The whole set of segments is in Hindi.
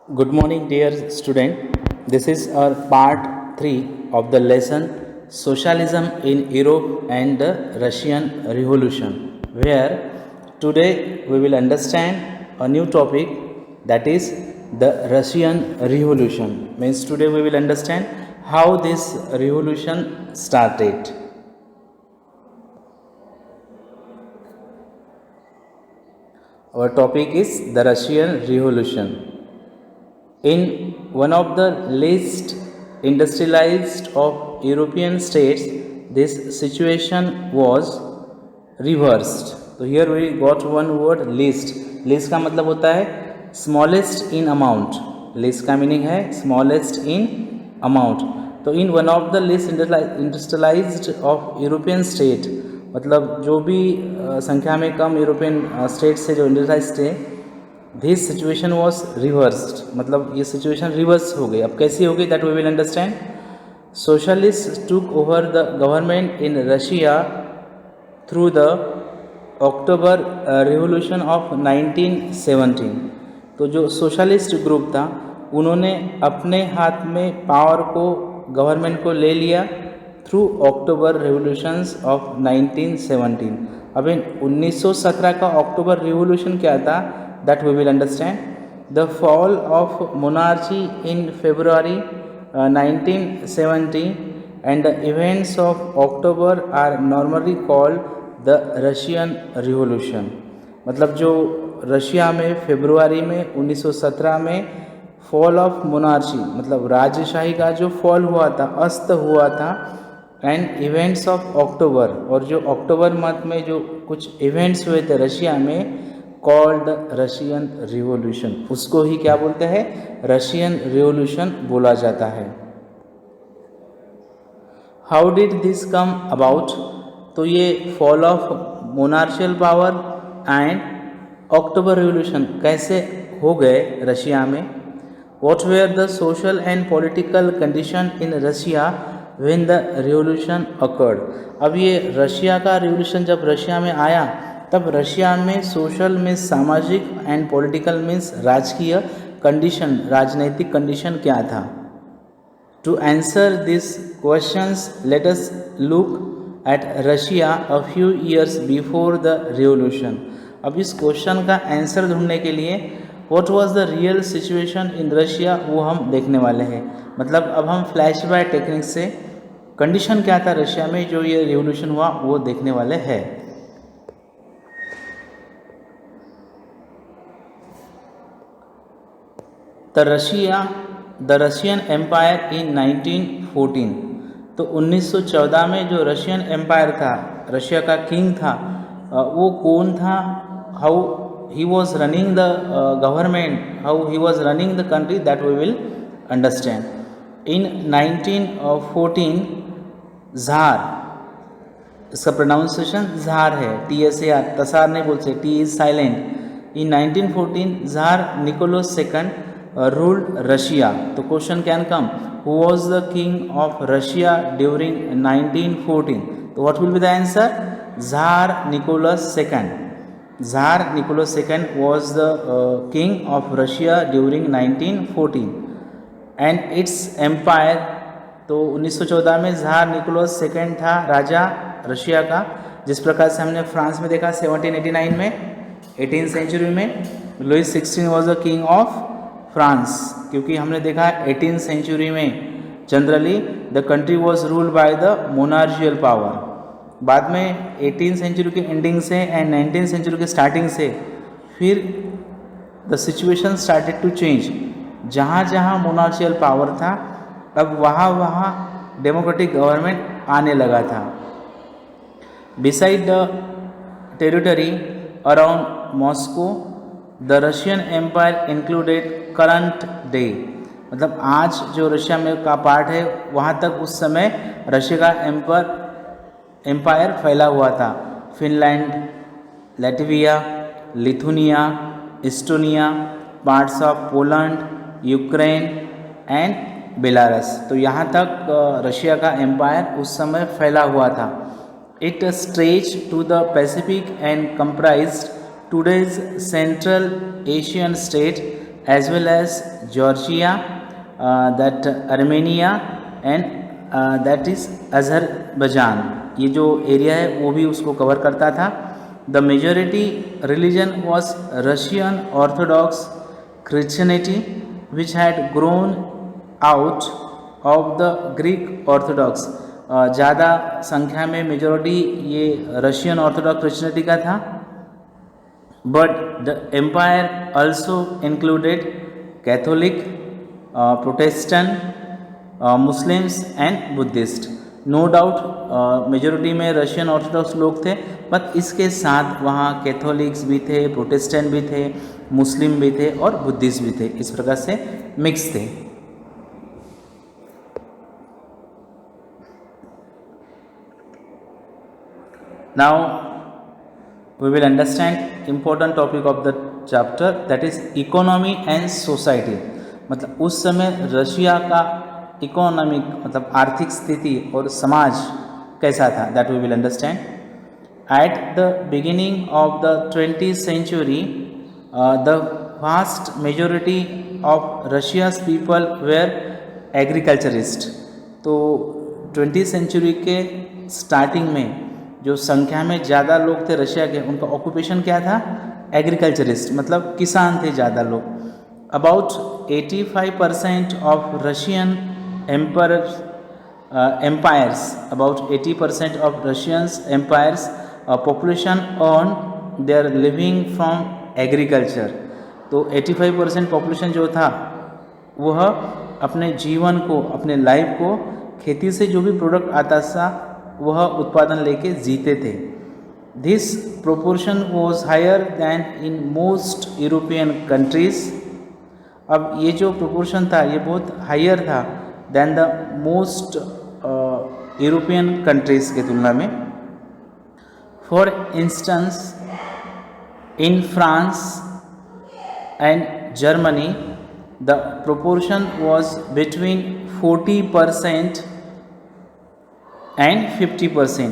Good morning, dear student. This is our part 3 of the lesson Socialism in Europe and the Russian Revolution, where today we will understand a new topic, that is the Russian Revolution. Means today we will understand how this revolution started. Our topic is the Russian Revolution. In one of the least industrialized of European states, this situation was reversed. तो here we got one word least. least का मतलब होता है smallest in amount. least का meaning है smallest in amount. तो in one of the least industrialized of European state, मतलब जो भी संख्या में कम यूरोपियन स्टेट से जो इंडस्ट्रियलाइज्ड थे, दिस सिचुएशन वॉज रिवर्स्ड, मतलब ये सिचुएशन रिवर्स हो गई. अब कैसी हो गई that we will understand. Socialist took over the government in Russia through the October revolution of 1917. तो जो सोशलिस्ट ग्रुप था उन्होंने अपने हाथ में पावर को, गवर्नमेंट को ले लिया थ्रू अक्टूबर रिवोल्यूशंस ऑफ 1917. अब 1917 का अक्टूबर रिवोल्यूशन क्या था, that we will understand. The fall of monarchy in February 1970 and the events of October are normally called the Russian Revolution. मतलब जो रशिया में फरवरी में 1917 में फॉल ऑफ मोनार्ची, मतलब राजशाही का जो फॉल हुआ था, अस्त हुआ था, एंड इवेंट्स ऑफ अक्टूबर, और जो अक्टूबर मंथ में जो कुछ इवेंट्स हुए थे रशिया में, कॉल्ड रशियन रिवोल्यूशन, उसको ही क्या बोलते हैं, रशियन रिवोल्यूशन बोला जाता है. How did this come about, तो ये fall of monarchial power and October revolution कैसे हो गए रशिया में. What were the social and political condition in Russia when the revolution occurred. अब ये रशिया का रिवोल्यूशन जब रशिया में आया, तब रशिया में सोशल मीन्स सामाजिक एंड पॉलिटिकल मीन्स राजकीय कंडीशन, राजनैतिक कंडीशन क्या था. To answer this questions let us look at Russia a few years before the revolution. अब इस क्वेश्चन का आंसर ढूंढने के लिए what was the real situation in Russia वो हम देखने वाले हैं. मतलब अब हम फ्लैशबैक टेक्निक से कंडीशन क्या था रशिया में जो ये रिवोल्यूशन हुआ वो देखने वाले हैं. The Russian empire in 1914. तो 1914 में जो रशियन एम्पायर था, रशिया का किंग था, वो कौन था, how he was running the government, how he was running the country, that we will understand. In 1914 tsar, इसका प्रोनाउंसिएशन ज़ार है, TSAR, तसार नहीं बोलते, T is silent. In 1914 tsar Nicholas second ruled Russia. तो question can come, who was the king of Russia during 1914. तो what will be the answer, tsar Nicholas second. Tsar Nicholas second was the king of Russia during 1914 and its empire. तो 1914 में ज़ार निकोलस सेकंड था राजा रशिया का, जिस प्रकार से हमने फ्रांस में देखा 1789 में, 18th सेंचुरी में Louis 16 was the king of France, क्योंकि हमने देखा 18th सेंचुरी में generally the country was ruled by the monarchial power. बाद में 18th सेंचुरी के एंडिंग से एंड 19th सेंचुरी के स्टार्टिंग से फिर the situation started to change. जहाँ जहाँ मोनार्शियल पावर था, अब वहाँ वहाँ डेमोक्रेटिक गवर्नमेंट आने लगा था. Beside the territory around Moscow, the Russian empire included current day. मतलब आज जो रशिया में का पार्ट है वहाँ तक उस समय रशिया का एम्पायर फैला हुआ था. Finland, Latvia, Lithuania, Estonia, parts of Poland, Ukraine and Belarus. तो यहाँ तक रशिया का एम्पायर उस समय फैला हुआ था. It stretch to the Pacific and comprised today's Central Asian state as well as Georgia, that Armenia and that is Azerbaijan. ये जो एरिया है वो भी उसको कवर करता था. The majority religion was Russian Orthodox Christianity which had grown out of the Greek Orthodox. ज़्यादा संख्या में मेजॉरिटी ये रशियन ऑर्थोडॉक्स क्रिश्चियनिटी का था. But the empire also included Catholic, Protestant, Muslims and Buddhist. No doubt majority में रशियन ऑर्थोडॉक्स लोग थे, बट इसके साथ वहाँ कैथोलिक्स भी थे, प्रोटेस्टेंट भी थे, मुस्लिम भी थे और बुद्धिस्ट भी थे. इस प्रकार से मिक्स थे. Now we will understand important topic of the chapter, that is economy and society. मतलब उस समय रशिया का इकोनॉमिक मतलब आर्थिक स्थिति और समाज कैसा था, that we will understand. At the beginning of the 20th century, the vast majority of Russia's people were agriculturists. तो 20th सेंचुरी के स्टार्टिंग में जो संख्या में ज़्यादा लोग थे रशिया के, उनका ऑक्यूपेशन क्या था, एग्रीकल्चरिस्ट, मतलब किसान थे ज़्यादा लोग. About 85% of Russian empires, about 80% of Russians empires population earn their living from agriculture. तो 85% पॉपुलेशन जो था वह अपने जीवन को, अपने लाइफ को खेती से जो भी प्रोडक्ट आता था वह उत्पादन लेके जीते थे. This proportion was higher than in most European countries. अब ये जो प्रोपोर्शन था ये बहुत हायर था than the most European countries के तुलना में. For instance in France and Germany the proportion was between 40% and 50%.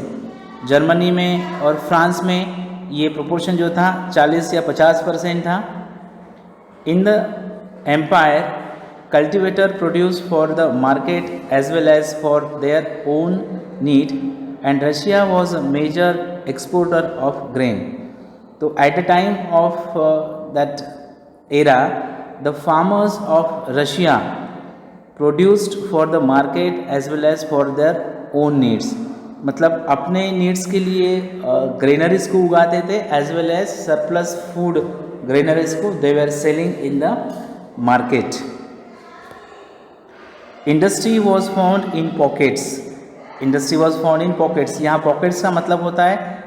Germany में और फ्रांस में ये प्रोपोर्शन जो था 40 या 50% था. In the empire cultivator produce for the market as well as for their own need and Russia was a major exporter of grain. तो at the time of that era the farmers of Russia produced for the market as well as for their own needs. मतलब अपने नीड्स के लिए ग्रेनरीज को उगाते थे as well as surplus food granaries को they were selling in the market. Industry was found in pockets. Industry was found in pockets. यहाँ पॉकेट्स का मतलब होता है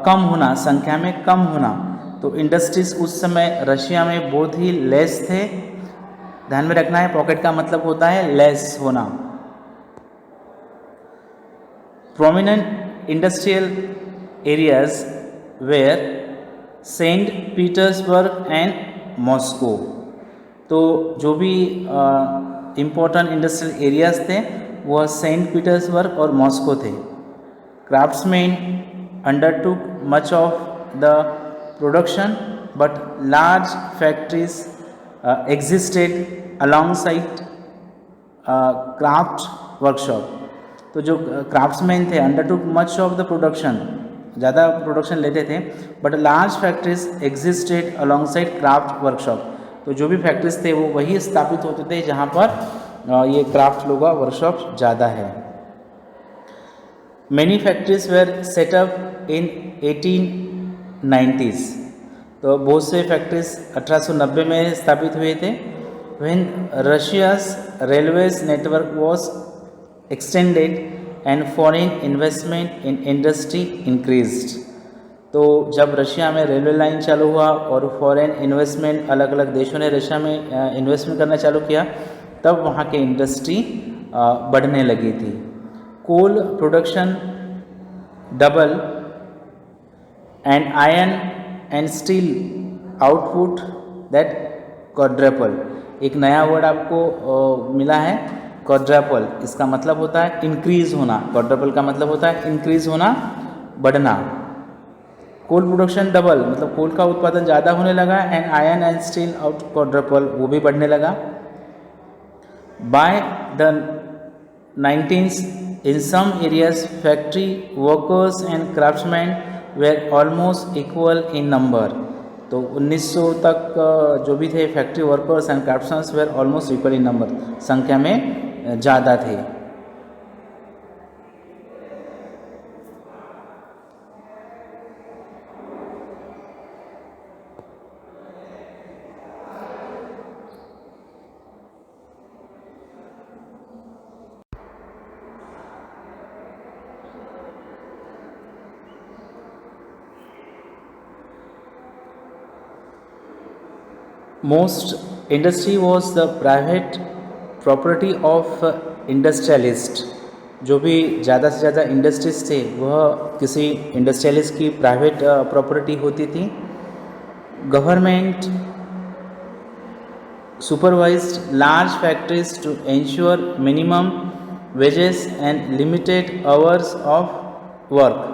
कम होना, संख्या में कम होना. तो इंडस्ट्रीज उस समय रशिया में बहुत ही लेस थे. ध्यान में रखना है, पॉकेट का मतलब होता है लेस होना. Prominent industrial areas were Saint Petersburg and Moscow. तो जो भी इम्पोर्टेंट इंडस्ट्रियल एरियाज थे वह सेंट पीटर्सबर्ग और मॉस्को थे. Craftsman undertook much of the production but large factories existed alongside craft workshop. तो जो क्राफ्ट्समैन थे undertook much of the production, ज़्यादा प्रोडक्शन लेते थे, but large factories existed alongside craft workshop. तो जो भी फैक्ट्रीज थे वो वही स्थापित होते थे जहाँ पर ये क्राफ्ट लोग का वर्कशॉप ज़्यादा है. Many factories were set up in 1890s. तो बहुत से फैक्ट्रीज 1890 में स्थापित हुए थे. When Russia's railways network was extended and foreign investment in industry increased. तो जब रशिया में रेलवे लाइन चालू हुआ और फॉरेन इन्वेस्टमेंट अलग अलग देशों ने रशिया में इन्वेस्टमेंट करना चालू किया, तब वहाँ के इंडस्ट्री बढ़ने लगी थी. Coal production double and iron and steel output that quadruple. एक नया वर्ड आपको मिला है, क्वाड्रपल. इसका मतलब होता है इंक्रीज होना. क्वाड्रपल का मतलब होता है इंक्रीज होना, बढ़ना. कोल प्रोडक्शन डबल, मतलब कोल का उत्पादन ज़्यादा होने लगा, and iron and steel out quadruple, वो भी बढ़ने लगा। By the 19th in some areas factory workers and craftsmen were almost equal in number। तो 1900 तक जो भी थे factory workers and craftsman were almost equal in number, संख्या में ज़्यादा थे। Most industry was the private property of industrialist। जो भी ज़्यादा से ज़्यादा इंडस्ट्रीज थे वह किसी इंडस्ट्रियलिस्ट की प्राइवेट प्रॉपर्टी होती थी। Government supervised large factories to ensure minimum wages and limited hours of work।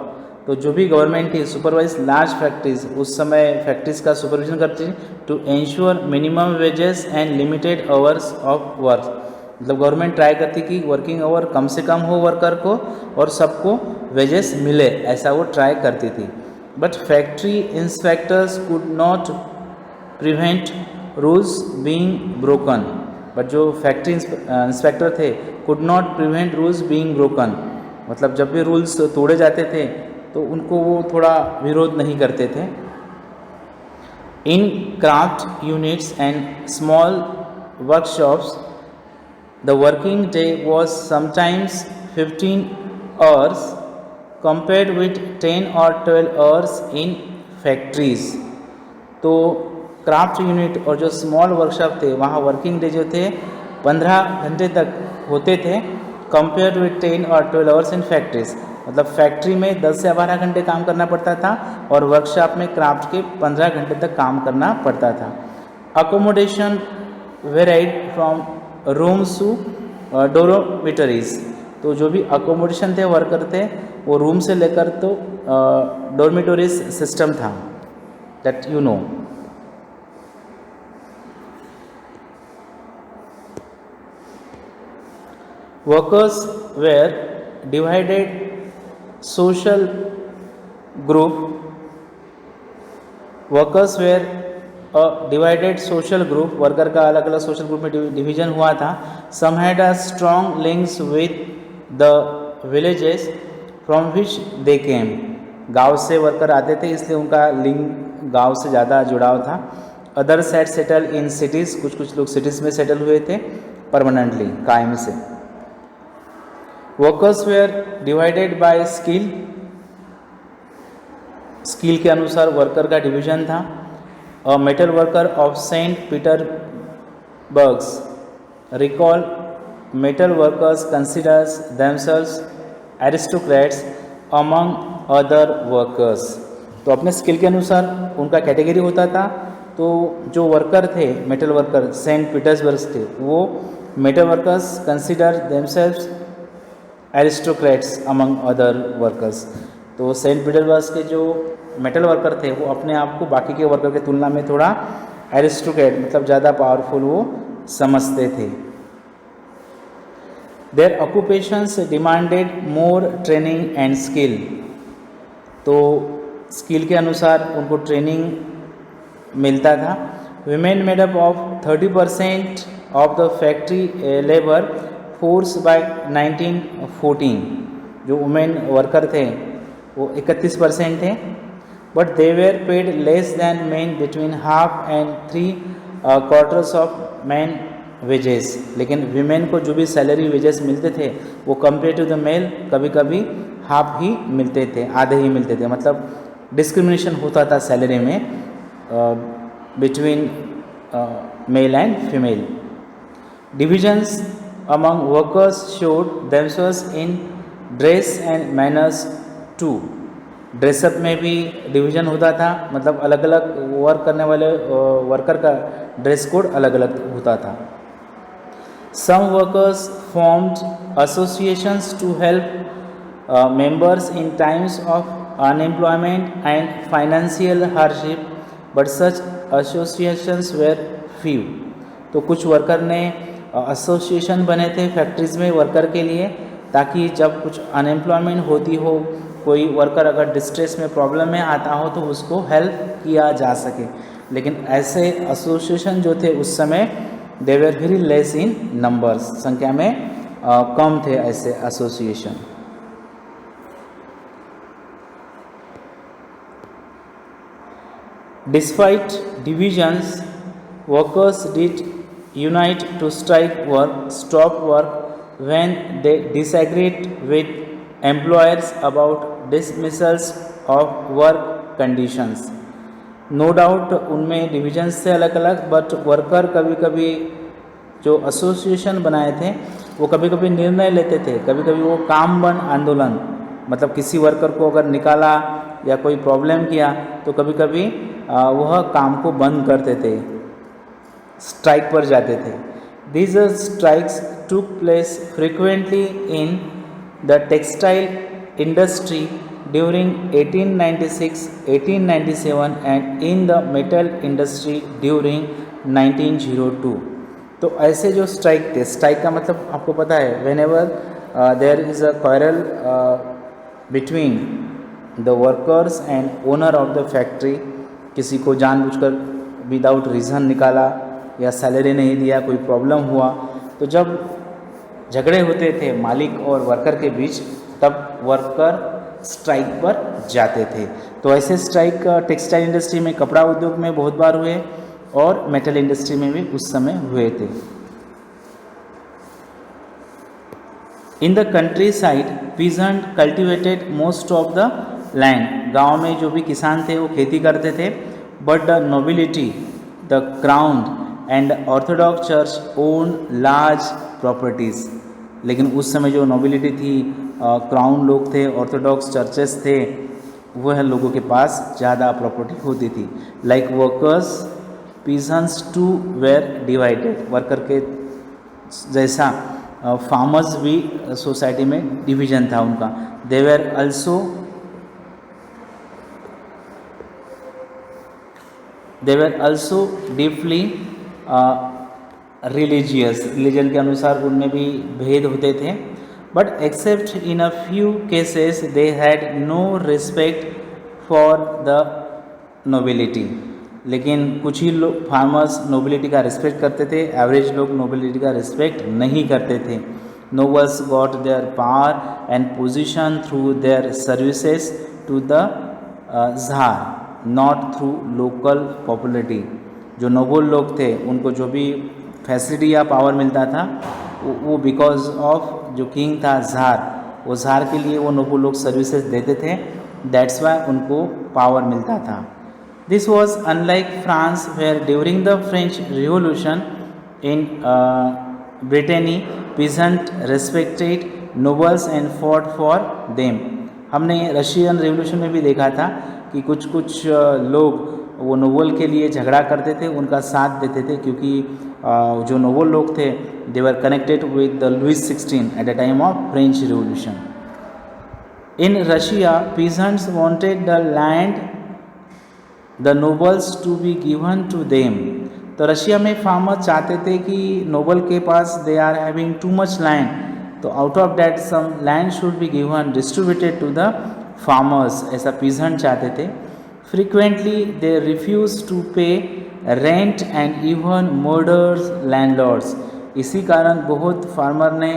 तो जो भी गवर्नमेंट थी सुपरवाइज लार्ज फैक्ट्रीज, उस समय फैक्ट्रीज का सुपरविजन करती थी to ensure minimum wages and limited hours of work. मतलब गवर्नमेंट ट्राई करती कि वर्किंग आवर कम से कम हो वर्कर को और सबको वेजेस मिले, ऐसा वो ट्राई करती थी। But factory inspectors could not prevent rules being broken. But जो फैक्ट्री इंस्पेक्टर थे could not prevent rules being broken, मतलब जब भी रूल्स तोड़े जाते थे तो उनको वो थोड़ा विरोध नहीं करते थे। इन craft units and small workshops the working day was sometimes 15 hours compared with 10 और 12 आवर्स इन फैक्ट्रीज। तो क्राफ्ट यूनिट और जो स्मॉल वर्कशॉप थे वहाँ वर्किंग डे जो थे 15 घंटे तक होते थे, कंपेयर विथ 10 और 12 आवर्स इन फैक्ट्रीज। मतलब फैक्ट्री में 10 से 12 घंटे काम करना पड़ता था और वर्कशॉप में क्राफ्ट के 15 घंटे तक काम करना पड़ता था। Accommodation varied from rooms to dormitories. तो जो भी अकोमोडेशन थे वर्कर थे वो रूम से लेकर तो डोरमिटरीज सिस्टम था, that you know. Workers were divided social group। Workers were a divided social group। Worker का अलग अलग सोशल ग्रुप में डिवीजन हुआ था। Some had a strong links with the villages from which they came। गांव से वर्कर आते थे इसलिए उनका लिंक गांव से ज़्यादा जुड़ाव था। Others had settled in cities। कुछ लोग सिटीज़ में सेटल हुए थे परमानेंटली, कायम से। Workers were divided by skill. Skill के अनुसार वर्कर का डिवीजन था। A metal worker of Saint Petersburg's recall metal workers considers themselves aristocrats among other workers. तो अपने स्किल के अनुसार उनका कैटेगरी होता था। तो जो वर्कर थे मेटल वर्कर सेंट पीटर्सबर्ग थे, वो metal workers consider themselves aristocrats among other workers. तो सेंट पीटर्सबर्ग के जो मेटल वर्कर थे वो अपने आप को बाकी के वर्कर की तुलना में थोड़ा एरिस्टोक्रेट मतलब ज़्यादा पावरफुल वो समझते थे। Their occupations demanded more training and skill. तो स्किल के अनुसार उनको ट्रेनिंग मिलता था। Women made up of 30% of the factory labour force by 1914। जो वुमेन वर्कर थे वो 31% थे। But they were paid less than men between half and 3/4 of man wages. लेकिन वीमेन को जो भी सैलरी वेजेस मिलते थे वो कंपेयर टू द मेल कभी कभी हाफ ही मिलते थे, आधे ही मिलते थे। मतलब डिस्क्रिमिनेशन होता था सैलरी में between male and female. Divisions among workers showed themselves in dress and manners too। Dress up में भी डिवीजन होता था, मतलब अलग अलग वर्क करने वाले वर्कर का ड्रेस कोड अलग अलग होता था। Some workers formed associations to help members in times of unemployment and financial hardship, but such associations were few. तो कुछ वर्कर ने एसोसिएशन बने थे फैक्ट्रीज़ में वर्कर के लिए, ताकि जब कुछ अनएम्प्लॉयमेंट होती हो, कोई वर्कर अगर डिस्ट्रेस में प्रॉब्लम में आता हो तो उसको हेल्प किया जा सके। लेकिन ऐसे एसोसिएशन जो थे उस समय they were very less in numbers, संख्या में कम थे ऐसे association. Despite divisions, workers did unite to stop work when they disagreed with employers about dismissals of work conditions. No doubt उनमें डिविजन्स थे अलग अलग, बट वर्कर कभी कभी जो एसोसिएशन बनाए थे वो कभी कभी निर्णय लेते थे, कभी कभी वो काम बंद आंदोलन, मतलब किसी वर्कर को अगर निकाला या कोई प्रॉब्लम किया तो कभी कभी वह काम को बंद करते थे, स्ट्राइक पर जाते थे। These strikes took place frequently in the textile industry during 1896, 1897 and in the metal industry during 1902. तो ऐसे जो स्ट्राइक थे, स्ट्राइक का मतलब आपको पता है, whenever there is a quarrel between the workers and owner of the factory, किसी को जानबूझकर विदाउट रीज़न निकाला या सैलरी नहीं दिया, कोई प्रॉब्लम हुआ, तो जब झगड़े होते थे मालिक और वर्कर के बीच तब वर्कर स्ट्राइक पर जाते थे। तो ऐसे स्ट्राइक टेक्सटाइल इंडस्ट्री में, कपड़ा उद्योग में बहुत बार हुए और मेटल इंडस्ट्री में भी उस समय हुए थे। इन the country side peasant cultivated most of the land, गाँव में जो भी किसान थे वो खेती करते थे, but the nobility, the crown and Orthodox church own large properties. लेकिन उस समय जो नोबिलिटी थी, क्राउन लोग थे, ऑर्थोडॉक्स चर्चेस थे, वह लोगों के पास ज़्यादा प्रॉपर्टी होती थी। Like workers peasants too were divided, worker के जैसा फार्मर्स भी सोसाइटी में डिवीजन था उनका। They were also deeply religious, religion के अनुसार उनमें भी भेद होते थे। But except in a few cases they had no respect for the nobility, लेकिन कुछ ही लोग फार्मर्स नोबिलिटी का रिस्पेक्ट करते थे, एवरेज लोग नोबिलिटी का रिस्पेक्ट नहीं करते थे। Nobles got their power and position through their services to the tsar, not through local popularity. जो नोबल लोग थे उनको जो भी फैसिलिटी या पावर मिलता था वो बिकॉज ऑफ जो किंग था ज़ार, वो ज़ार के लिए वो नोबल लोग सर्विसेज देते थे, दैट्स वाई उनको पावर मिलता था। This was unlike France where during the French revolution in Brittany peasant respected nobles and fought for them. हमने रशियन रिवोल्यूशन में भी देखा था कि कुछ कुछ लोग वो नोबल के लिए झगड़ा करते थे, उनका साथ देते थे, क्योंकि जो नोबल लोग थे they were connected with the Louis 16 at the time of French revolution. In Russia peasants wanted the land the nobles to be given to them. तो रशिया में फार्मर चाहते थे कि नोबल के पास they are having too much land, तो out of that some land should be given distributed to the farmers, ऐसा पीजेंट चाहते थे। Frequently they refused to pay rent and even murders landlords। इसी कारण बहुत फार्मर ने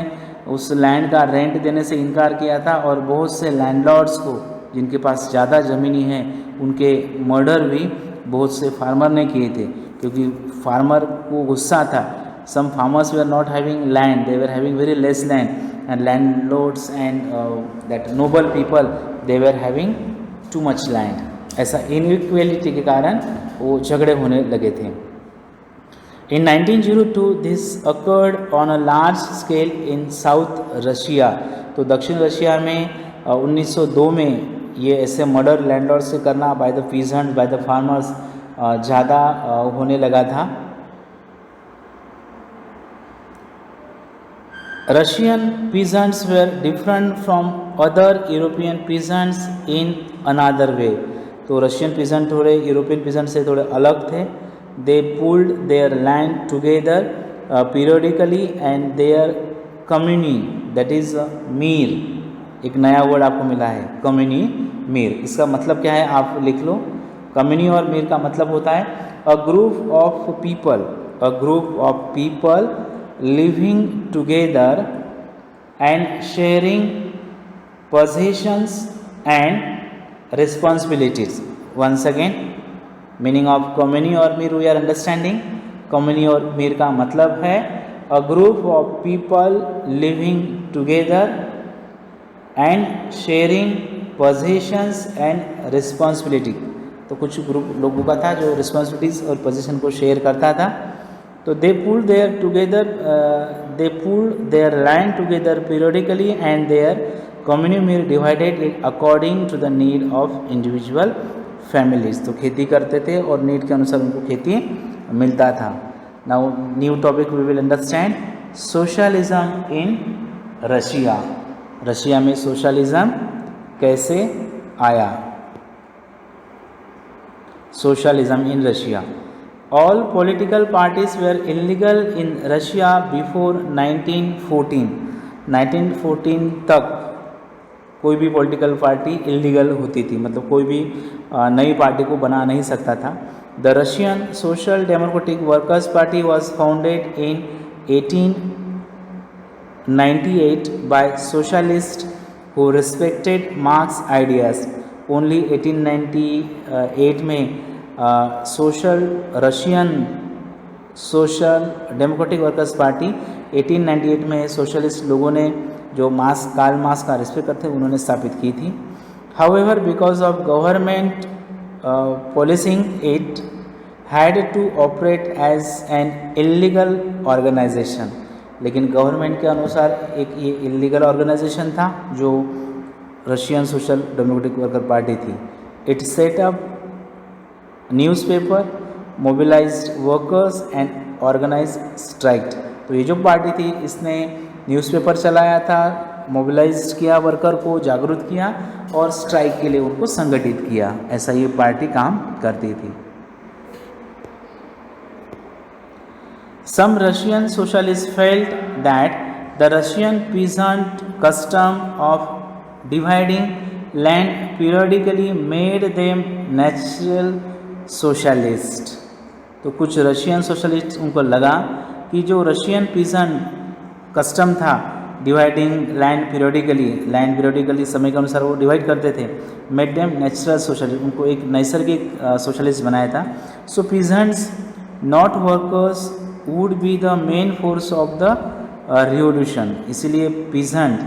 उस लैंड का रेंट देने से इनकार किया था और बहुत से लैंडलॉर्ड्स को जिनके पास ज़्यादा ज़मीनी है उनके मर्डर भी बहुत से फार्मर ने किए थे, क्योंकि फार्मर को गुस्सा था। Some farmers we are not having land, they were having very less land and landlords and that noble people they were having too much land. ऐसा इनइक्वेलिटी के कारण वो झगड़े होने लगे थे। In 1902 this occurred on a large scale in south Russia. तो दक्षिण रशिया में 1902 में ये ऐसे मर्डर लैंडलॉर्ड से करना by the peasant, by the farmers ज़्यादा होने लगा था। Russian peasants were different from other European peasants in another way. तो रशियन पीजेंट थोड़े यूरोपियन पीजेंट से थोड़े अलग थे। They pulled their land together periodically and their commune, that is mir, एक नया वर्ड आपको मिला है कम्युनी मीर। इसका मतलब क्या है आप लिख लो। कम्युनी और मीर का मतलब होता है a group of people, a group of people living together and sharing possessions and responsibilities. Once again, meaning of communy or mir we are understanding. Communy or mir का मतलब है a group of people living together and sharing possessions and responsibility. तो कुछ ग्रुप लोगों का था जो रिस्पॉन्सिबिलिटीज और पोजीशन को शेयर करता था। तो they pulled their land together periodically and their commune divided it according to the need of individual families. तो खेती करते थे और नीड के अनुसार उनको खेती मिलता था। Now new topic we will understand socialism in Russia. Russia में सोशलिज्म कैसे आया। Socialism in Russia. All political parties were illegal in Russia before 1914. 1914 तक कोई भी पॉलिटिकल पार्टी इलीगल होती थी, मतलब कोई भी नई पार्टी को बना नहीं सकता था। The Russian social democratic workers party was founded in 1898 by socialist who respected Marx ideas. Only 1898 में Russian social democratic workers party 1898 में सोशलिस्ट लोगों ने जो कार्ल मार्क्स का रिस्पेक्ट करते उन्होंने स्थापित की थी। However because of government policing it had to operate as an illegal organisation. लेकिन गवर्नमेंट के अनुसार एक ये इलीगल ऑर्गेनाइजेशन था जो Russian social democratic worker party थी। It set up newspaper, mobilised workers and organise strike. तो ये जो पार्टी थी इसने न्यूज़पेपर चलाया था, मोबिलाइज किया वर्कर को, जागरूक किया और स्ट्राइक के लिए उनको संगठित किया। ऐसा ये पार्टी काम करती थी। Some Russian socialists felt that the Russian peasant custom of dividing land periodically made them natural socialist। तो कुछ रशियन सोशलिस्ट उनको लगा कि जो रशियन पीजेंट कस्टम था डिवाइडिंग लैंड पीरियडिकली समय के अनुसार वो डिवाइड करते थे, मेड देम नेचुरल सोशलिस्ट, उनको एक नैसर्गिक सोशलिस्ट बनाया था। So peasants not workers would be the main force of the revolution. इसीलिए peasant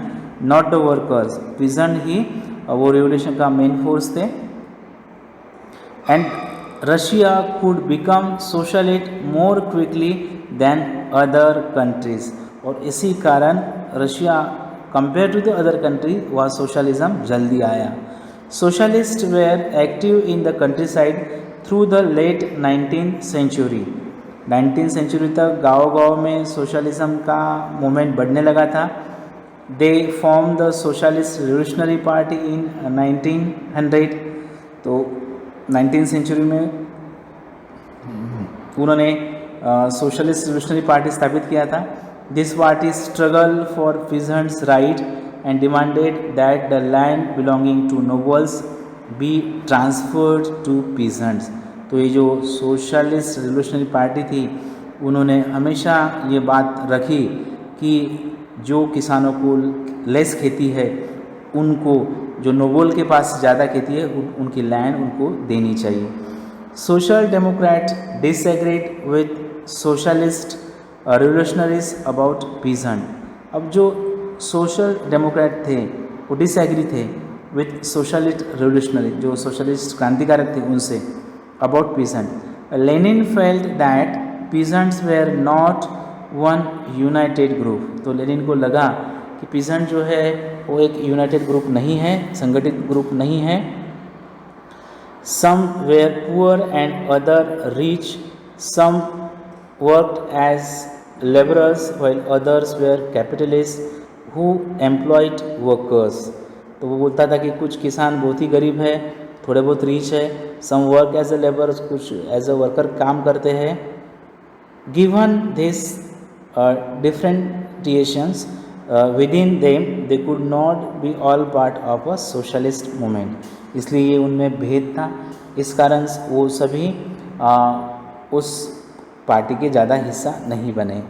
not the workers, peasant ही वो रिवोल्यूशन का मेन फोर्स थे। And Russia could become socialist more quickly than other countries. और इसी कारण Russia compare to the other country वह सोशलिज्म जल्दी आया। Socialists were active in the countryside through the late 19th century. 19th century तक गाँव में सोशलिज्म का मूवमेंट बढ़ने लगा था। They form the socialist revolutionary party इन 1900। तो 19th सेंचुरी में उन्होंने सोशलिस्ट रिवोल्यूशनरी पार्टी स्थापित किया था। This party struggle for peasants right and demanded that the land belonging to nobles be transferred to peasants. तो ये जो सोशलिस्ट रिवोल्यूशनरी पार्टी थी उन्होंने हमेशा ये बात रखी कि जो किसानों को लेस खेती है उनको, जो नोबल के पास ज़्यादा खेती है उनकी लैंड उनको देनी चाहिए। Social democrat disagreed with socialist revolutionaries about peasant. अब जो सोशल डेमोक्रेट थे वो डिसएग्री थे विद सोशलिस्ट रिवोल्यूशनरी, जो सोशलिस्ट क्रांतिकारक थे उनसे, about peasant. Lenin felt that peasants were not one united group. तो लेनिन को लगा कि पीजेंट जो है वो एक यूनाइटेड ग्रुप नहीं है, संगठित ग्रुप नहीं है। Some were poor and other rich, some worked as labourers while others were capitalist who employed workers. तो वो बोलता था कि कुछ किसान बहुत ही गरीब है, थोड़े बहुत रीच है, some work as a labour, कुछ एज ए वर्कर काम करते हैं. Given this differentiations within them they could not be all part of a socialist movement. इसलिए उनमें भेद था, इस कारण वो सभी उस पार्टी के ज़्यादा हिस्सा नहीं बने.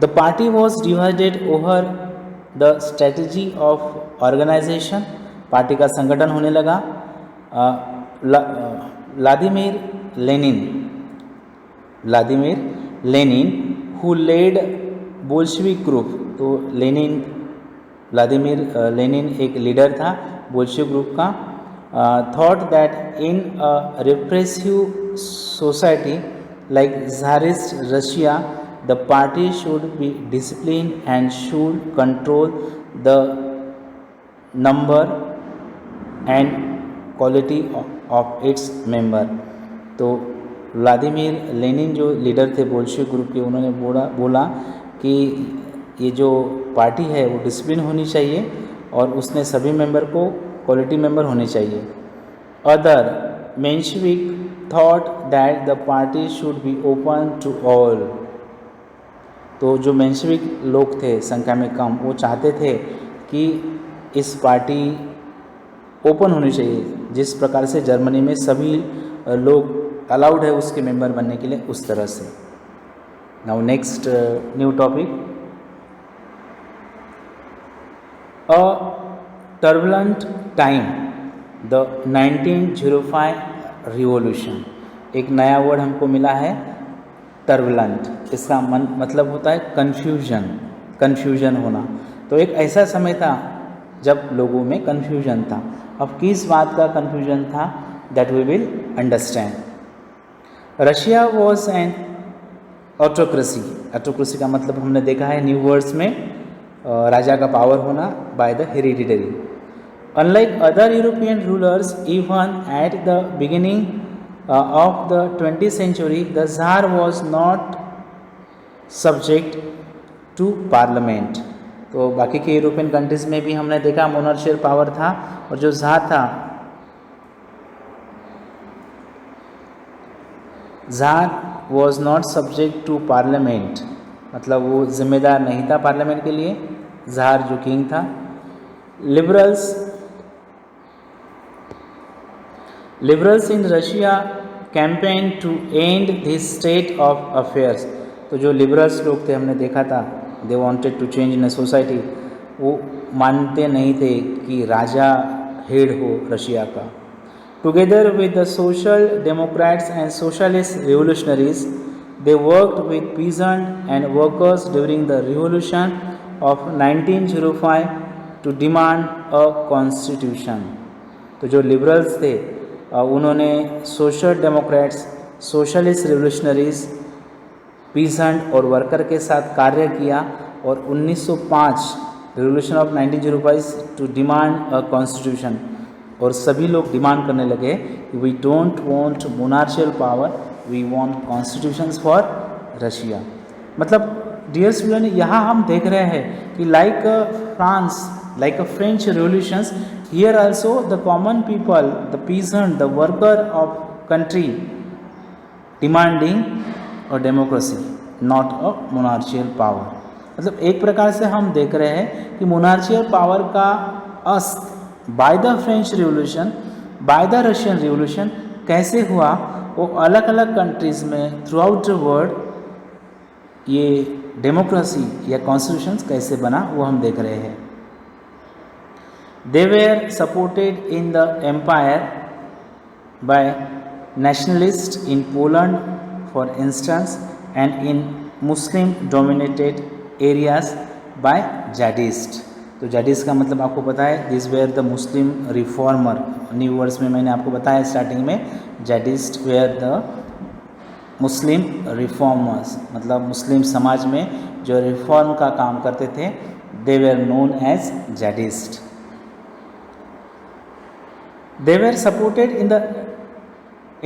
The party was divided over the strategy of organization. Party का संगठन होने लगा. Vladimir Lenin who led Bolshevik group. तो व्लादिमीर लेनिन एक लीडर था बोल्शेविक ग्रुप का. Thought that in a repressive society like Tsarist Russia the party should be disciplined and should control the number and quality of its member. तो व्लादिमीर लेनिन जो लीडर थे बोल्शेविक ग्रुप के, उन्होंने बोला कि ये जो पार्टी है वो डिसिप्लिन होनी चाहिए और उसमें सभी मेंबर को क्वालिटी मेंबर होने चाहिए. Other Menshevik thought that the party should be open to all. तो जो मेंशेविक लोग थे संख्या में कम, वो चाहते थे कि इस पार्टी ओपन होनी चाहिए, जिस प्रकार से जर्मनी में सभी लोग अलाउड है उसके मेंबर बनने के लिए, उस तरह से. Now next new topic, a turbulent time, the 1905 revolution. एक नया वर्ड हमको मिला है, टर्बुलेंट. इसका मतलब होता है कन्फ्यूजन होना. तो एक ऐसा समय था जब लोगों में कन्फ्यूजन था. अब किस बात का कन्फ्यूजन था, that we will understand. Russia was an autocracy. Autocracy का मतलब हमने देखा है न्यू वर्ड्स में, राजा का पावर होना by the hereditary. Unlike other European rulers, even at the beginning of the 20th century, the Tsar was not subject to parliament. तो बाकी के यूरोपियन कंट्रीज में भी हमने देखा मोनार्शियल पावर था, और जो ज़ार था, ज़ार was not subject to parliament, मतलब वो जिम्मेदार नहीं था पार्लियामेंट के लिए. ज़ार जो किंग था. Liberals in Russia campaign to end this state of affairs. तो जो लिबरल्स लोग थे, हमने देखा था, they wanted to change in a society. वो मानते नहीं थे कि राजा हेड हो रशिया का. Together with the social democrats and socialist revolutionaries, they worked with peasant and workers during the revolution of 1905 to demand a constitution. तो जो लिबरल्स थे, उन्होंने social democrats, socialist revolutionaries, peasant और वर्कर के साथ कार्य किया, और 1905 revolution of 1905 to demand a constitution. और सभी लोग डिमांड करने लगे कि we don't want monarchial power, we want constitutions for Russia. मतलब डियर स्टूडेंट, यहाँ हम देख रहे हैं कि like France, like a French revolutions, here also the common people, the peasant, the worker of country demanding a democracy, not a monarchical power. मतलब एक प्रकार से हम देख रहे हैं कि मोनार्शियल पावर का अस्त by the French revolution, by the Russian revolution कैसे हुआ, वो अलग अलग कंट्रीज़ में थ्रू आउट द वर्ल्ड ये डेमोक्रेसी या कॉन्स्टिट्यूशन कैसे बना, वो हम देख रहे हैं. They were supported in the empire by nationalists in Poland, for instance, and in Muslim-dominated areas by Jihadists. तो जहादिस्ट का मतलब आपको पता है, this were the Muslim reformer. New words में मैंने आपको बताया स्टार्टिंग में, jadidist were the Muslim reformers, मतलब मुस्लिम समाज में जो रिफॉर्म का काम करते थे, they were known as jadidist. They were supported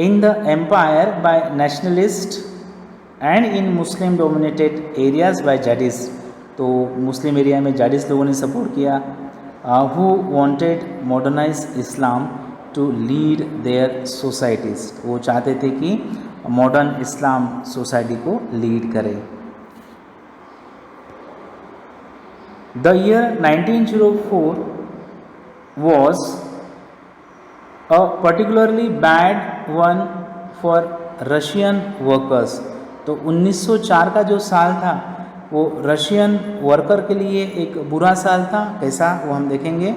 in the empire by nationalists and in Muslim dominated areas by jadids, तो मुस्लिम एरिया में जाडिस लोगों ने सपोर्ट किया, who wanted modernise Islam to lead their societies, वो चाहते थे कि मॉडर्न इस्लाम सोसाइटी को लीड करे। The year 1904 was a particularly bad one for Russian workers, तो 1904 का जो साल था वो रशियन वर्कर के लिए एक बुरा साल था। कैसा, वो हम देखेंगे।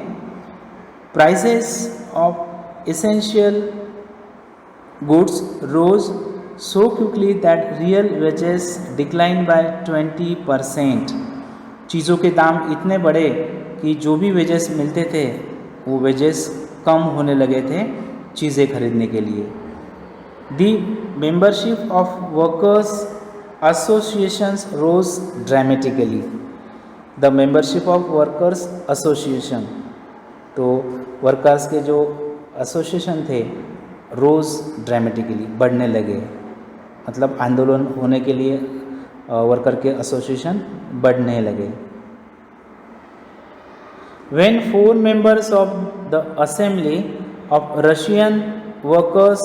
Prices of essential goods rose so quickly that real wages declined by 20%, चीज़ों के दाम इतने बढ़े कि जो भी वेजेस मिलते थे वो वेजेस कम होने लगे थे चीज़ें खरीदने के लिए। The membership of workers associations rose dramatically, the membership of workers association, तो वर्कर्स के जो एसोसिएशन थे रोज ड्रामेटिकली बढ़ने लगे, मतलब आंदोलन होने के लिए वर्कर के एसोसिएशन बढ़ने लगे। When 4 members of the Assembly of Russian Workers,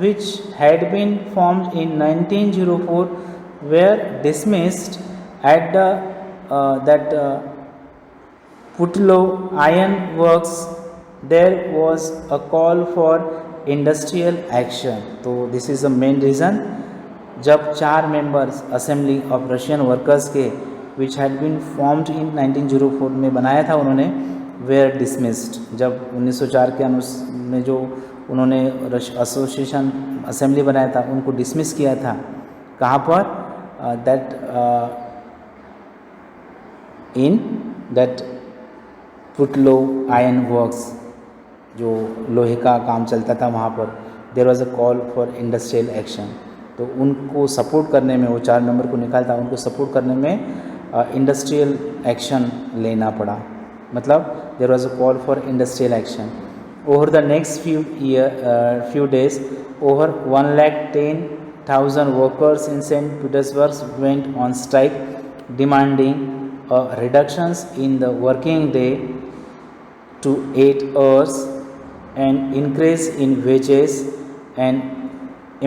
which had been formed in 1904, were dismissed at the Putlo Iron Works, there was a call for industrial action. तो this is the main reason, जब 4 members assembly of Russian workers के which had been formed in 1904 में बनाया था उन्होंने, वेयर डिसमिस्ड, जब 1904 के में जो उन्होंने एसोसिएशन असेंबली बनाया था उनको डिसमिस किया था। कहाँ पर, that in that Putilov iron works, जो लोहे का काम चलता था वहाँ पर, there was a call for industrial action, तो उनको सपोर्ट करने में, वो 4 मेंबर को निकालता, उनको सपोर्ट करने में इंडस्ट्रियल एक्शन लेना पड़ा, मतलब there was a call for industrial action. Over the next few days over 110,000 workers in Saint Petersburg went on strike, demanding reductions in the working day to 8 hours and increase in wages and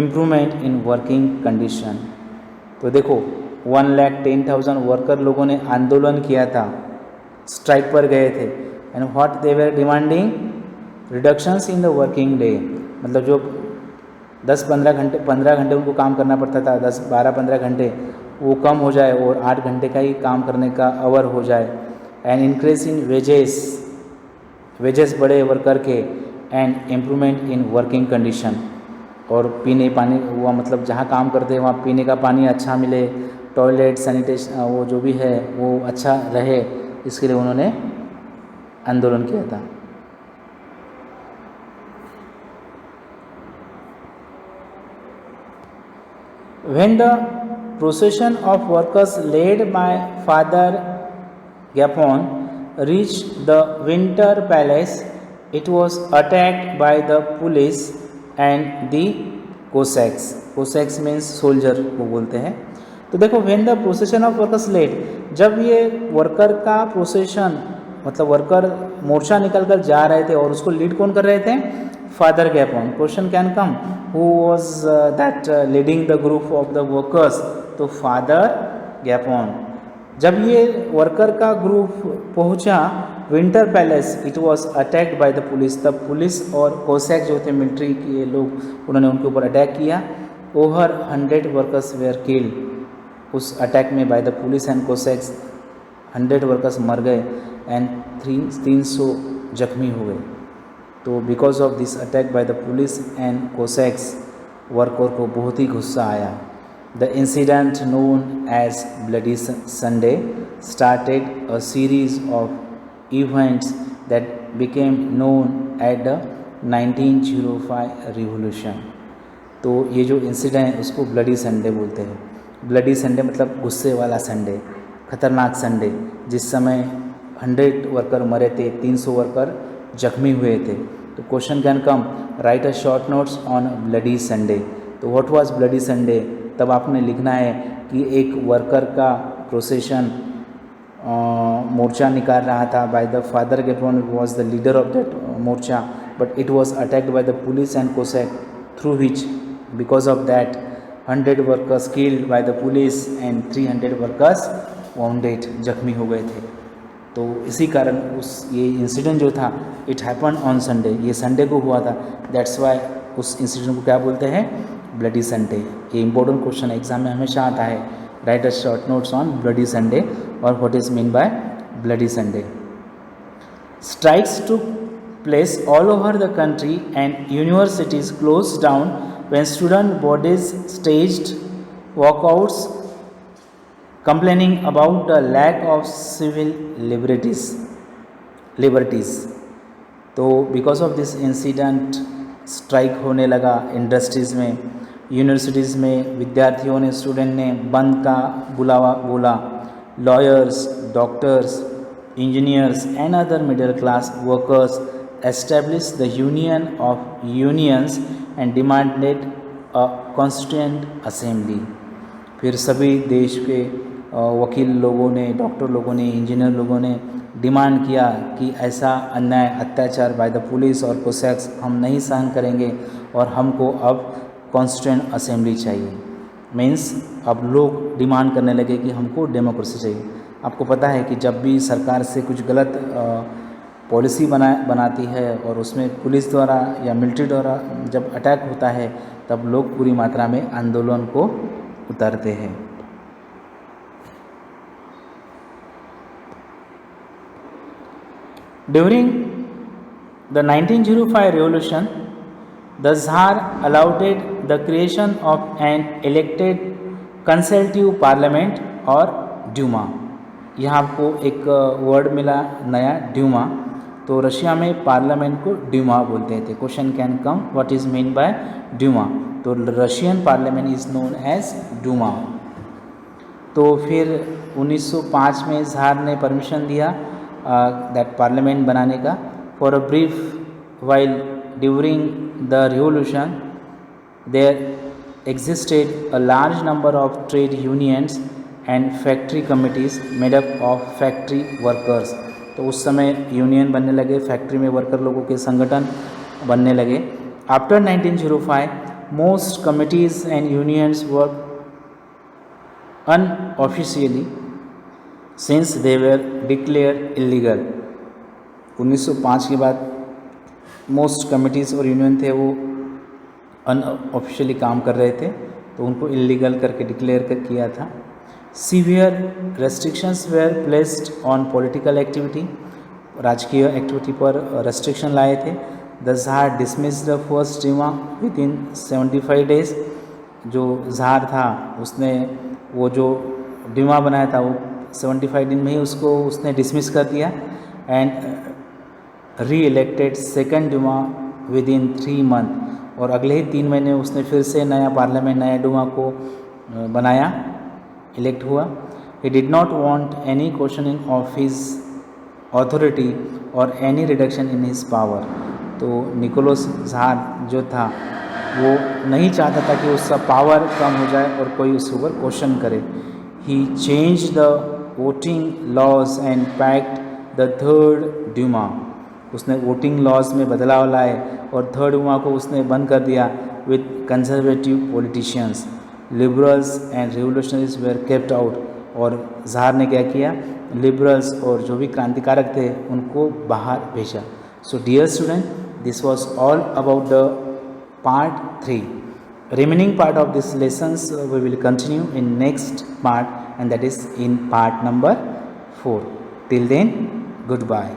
improvement in working condition। तो देखो 110,000 वर्कर लोगों ने आंदोलन किया था, स्ट्राइक पर गए थे, and what they were demanding, reductions in the working day, मतलब जो 15 घंटे उनको काम करना पड़ता था, 12-15 घंटे, वो कम हो जाए और 8 घंटे का ही काम करने का आवर हो जाए, एंड इंक्रीज इन वेजेस बढ़े वर्कर के, and improvement in working condition, और पीने पानी हुआ, मतलब जहाँ काम करते हैं वहाँ पीने का पानी अच्छा मिले, टॉयलेट सैनिटेशन वो जो भी है वो अच्छा रहे, इसके लिए उन्होंने आंदोलन किया था। When the procession of workers led by Father Gapon reached the Winter Palace, it was attacked by the police and the Cossacks. Cossacks means soldier को बोलते हैं। तो देखो when the procession of workers led, जब ये वर्कर का प्रोसेशन, मतलब वर्कर मोर्चा निकल कर जा रहे थे और उसको लीड कौन कर रहे थे, father Gapon. Question can come, who was that leading the group of the workers, तो फादर गैपॉन। जब ये वर्कर का ग्रुप पहुंचा winter palace, it was attacked by the police, तब पुलिस और कोसैक जो थे मिलिट्री के लोग, उन्होंने उनके ऊपर अटैक किया। ओवर 100 वर्कर्स वेयर किल्ड, उस अटैक में by the police and Cossacks 100 workers मर गए एंड 300 जख्मी हुए। तो because of this attack by the police and Cossacks, worker को बहुत ही गुस्सा आया। The incident known as Bloody Sunday started a series of events that became known at the 1905 revolution। तो ये जो इंसिडेंट है उसको ब्लडी संडे बोलते हैं। ब्लडी संडे मतलब गुस्से वाला संडे, खतरनाक संडे, जिस समय 100 वर्कर मरे थे, 300 वर्कर जख्मी हुए थे। तो question can come, right a short notes on bloody Sunday. तो व्हाट वाज ब्लडी संडे? तब आपने लिखना है कि एक वर्कर का प्रोसेशन मोर्चा निकाल रहा था. By the father Gapon was the leader of that मोर्चा, but it was attacked by the police and Cossack, through which because of that 100 workers killed by the police and 300 workers wounded, जख्मी हो गए थे. तो इसी कारण ये इंसिडेंट जो था इट हैपन ऑन संडे, ये संडे को हुआ था. दैट्स वाई उस इंसिडेंट को क्या बोलते हैं, ब्लडी संडे. ये इंपॉर्टेंट क्वेश्चन एग्जाम में हमेशा आता है. Write a short notes on bloody Sunday और what is mean by bloody Sunday. Strikes took place all over the country and universities closed down when student bodies staged walkouts complaining about the lack of civil liberties. तो because of this incident strike होने लगा इंडस्ट्रीज़ में, यूनिवर्सिटीज़ में. विद्यार्थियों ने, स्टूडेंट ने बंद का बुलावा बोला. Lawyers, doctors, engineers and other middle class workers established the union of unions and demanded a constituent assembly. फिर सभी देश के वकील लोगों ने, डॉक्टर लोगों ने, इंजीनियर लोगों ने डिमांड किया कि ऐसा अन्याय, अत्याचार बाय द पुलिस और कोसैक्स हम नहीं सहन करेंगे और हमको अब कॉन्स्टिट्यूएंट असेंबली चाहिए. मीन्स अब लोग डिमांड करने लगे कि हमको डेमोक्रेसी चाहिए. आपको पता है कि जब भी सरकार से कुछ गलत पॉलिसी बनाती है और उसमें पुलिस द्वारा या मिलिट्री द्वारा जब अटैक होता है तब लोग पूरी मात्रा में आंदोलन को उतारते हैं. During the 1905 revolution, the Tsar allowed the creation of an elected consultative parliament और ड्यूमा. यहाँ आपको एक वर्ड मिला नया, ड्यूमा. तो रशिया में पार्लियामेंट को ड्यूमा बोलते थे. Question can come, what is mean by Duma. तो Russian parliament is known as Duma. तो फिर 1905 में ज़ार ने परमिशन दिया दैट पार्लियामेंट बनाने का. For a brief while during the revolution there existed a large number of trade unions and factory committees made up of factory workers. तो उस समय यूनियन बनने लगे, फैक्ट्री में वर्कर लोगों के संगठन बनने लगे. After 1905 most committees and unions work unofficially since they were declare illegal. 1905 के बाद मोस्ट कमिटीज़ और यूनियन थे वो अनऑफिशियली काम कर रहे थे, तो उनको इलीगल करके डिक्लेयर किया था. Severe restrictions were placed on political activity. राजकीय एक्टिविटी पर रेस्ट्रिक्शन लाए थे. The Tsar dismissed the first Duma within 75 days. जो ज़ार था उसने वो जो ड्यूमा बनाया था वो 75 दिन में ही उसने डिसमिस कर दिया. And re elected second Duma within 3 months. और अगले ही 3 महीने उसने फिर से नया पार्लियामेंट, नया ड्यूमा को बनाया, इलेक्ट हुआ. He did not want any questioning of his authority और any reduction in his power. तो निकोलस ज़ार जो था वो नहीं चाहता था कि उसका पावर कम हो जाए और कोई उसके ऊपर क्वेश्चन करे. He change the voting laws and packed the third Duma. उसने वोटिंग लॉज में बदलाव लाए और थर्ड ड्यूमा को उसने बंद कर दिया with conservative politicians. Liberals and revolutionaries were kept out. और ज़ार ने क्या किया, लिबरल्स और जो भी क्रांतिकारक थे उनको बाहर भेजा. So dear student, this was all about the part 3. Remaining part of this lessons we will continue in next part, and that is in part number 4. Till then, good bye.